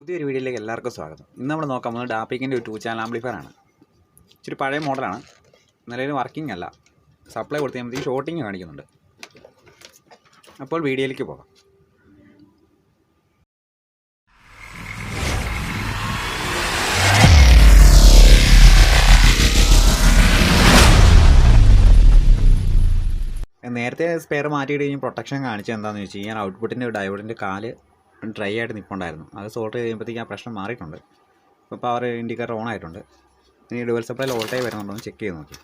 പുതിയൊരു വീഡിയോയിലേക്ക് എല്ലാവർക്കും സ്വാഗതം. ഇന്ന് നമ്മൾ നോക്കാൻ പോകുന്നത് ഡാപ്പിക്കിൻ്റെ ഒരു 2 ചാനൽ ആംപ്ലിഫയർ ആണ്. ഇച്ചിരി പഴയ മോഡലാണ്, നിലവിൽ വർക്കിംഗ് അല്ല. സപ്ലൈ കൊടുത്ത് കഴിയുമ്പോഴത്തേക്ക് ഷോർട്ടിങ് കാണിക്കുന്നുണ്ട്. അപ്പോൾ വീഡിയോയിലേക്ക് പോകാം. നേരത്തെ സ്പെയർ മാറ്റിയിട്ട് കഴിഞ്ഞ് പ്രൊട്ടക്ഷൻ കാണിച്ചത് എന്താണെന്ന് വെച്ച് കഴിഞ്ഞാൽ ഔട്ട്പുട്ടിൻ്റെ ഡയോഡിൻ്റെ കാല് ഡ്രൈ ആയിട്ട് നിൽപ്പുണ്ടായിരുന്നു. അത് സോൾട്ട് ചെയ്ത് കഴിയുമ്പോഴത്തേക്ക് ആ പ്രശ്നം മാറിയിട്ടുണ്ട്. ഇപ്പോൾ പവർ ഇൻഡിക്കേറ്റർ ഓൺ ആയിട്ടുണ്ട്. ഇനി ഡുവൽ സപ്ലൈയിൽ വോൾട്ടേജ് വരുന്നുണ്ടോ എന്ന് ചെക്ക് ചെയ്ത് നോക്കി.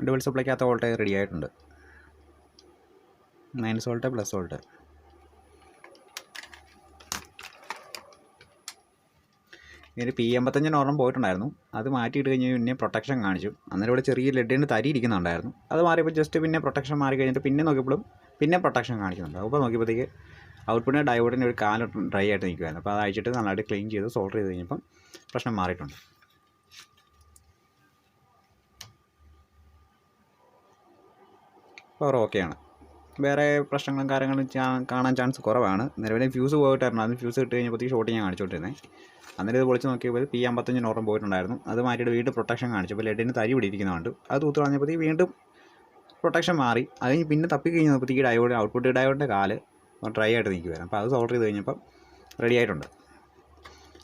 ഡുവൽ സപ്ലൈക്കകത്ത് വോൾട്ടേജ് റെഡി ആയിട്ടുണ്ട്. Minus volt plus volt. ഇനി P85 ഒരെണ്ണം പോയിട്ടുണ്ടായിരുന്നു. അത് മാറ്റിയിട്ട് കഴിഞ്ഞ് പിന്നെ പ്രൊട്ടക്ഷൻ കാണിച്ചു. അന്നേരം ഇവിടെ ചെറിയ ലെഡിൻ്റെ തരി ഇരിക്കുന്നുണ്ടായിരുന്നു. അത് മാറിയപ്പോൾ ജസ്റ്റ് പിന്നെ പ്രൊട്ടക്ഷൻ മാറി കഴിഞ്ഞിട്ട് പിന്നെ നോക്കിയപ്പോഴും പിന്നെ പ്രൊട്ടക്ഷൻ കാണിക്കുന്നുണ്ട്. അപ്പോൾ നോക്കിയപ്പോഴത്തേക്ക് ഔട്ട്പുട്ടിൻ്റെ ഡയോഡിൻ്റെ ഒരു കാല് ഡ്രൈ ആയിട്ട് നിൽക്കുമായിരുന്നു. അപ്പോൾ അത് അയച്ചിട്ട് നല്ലതായിട്ട് ക്ലീൻ ചെയ്ത് സോൾഡർ ചെയ്ത് കഴിഞ്ഞപ്പം പ്രശ്നം മാറിയിട്ടുണ്ട്. പവർ ഓക്കെയാണ്. വേറെ പ്രശ്നങ്ങളും കാര്യങ്ങളും കാണാൻ ചാൻസ് കുറവാണ്. നിലവിലെ ഫ്യൂസ് പോയിട്ടായിരുന്നു. അത് ഫ്യൂസ് ഇട്ട് കഴിഞ്ഞപ്പോഴത്തേക്ക് ഷോട്ടിങ് കാണിച്ചുകൊണ്ടിരുന്നത്. അന്നേരം ഇത് പൊളിച്ച് നോക്കിയപ്പോൾ P55 ഓർമ്മ പോയിട്ടുണ്ടായിരുന്നു. അത് മാറ്റിയിട്ട് വീണ്ടും പ്രൊട്ടക്ഷൻ കാണിച്ചപ്പോൾ ലെഡിന് തരി പിടിയിരിക്കുന്നുണ്ട്. അത് തൂത്ത് കളഞ്ഞപ്പോഴത്തേക്ക് വീണ്ടും പ്രൊട്ടക്ഷൻ മാറി. അത് കഴിഞ്ഞ് പിന്നെ തപ്പി കഴിഞ്ഞപ്പോഴത്തേക്ക് ഡയോഡ് ഔട്ട്പുട്ട് ഡയോഡിൻ്റെ കാല് ഡ്രൈ ആയിട്ട് നിൽക്കുമായിരുന്നു. അപ്പോൾ അത് സോൾഡർ ചെയ്ത് കഴിഞ്ഞപ്പം റെഡി ആയിട്ടുണ്ട്.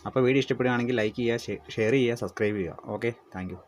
അപ്പോൾ വീഡിയോ ഇഷ്ടപ്പെടുകയാണെങ്കിൽ ലൈക്ക് ചെയ്യുക, ഷെയർ ചെയ്യുക, സബ്സ്ക്രൈബ് ചെയ്യുക. Okay, thank you.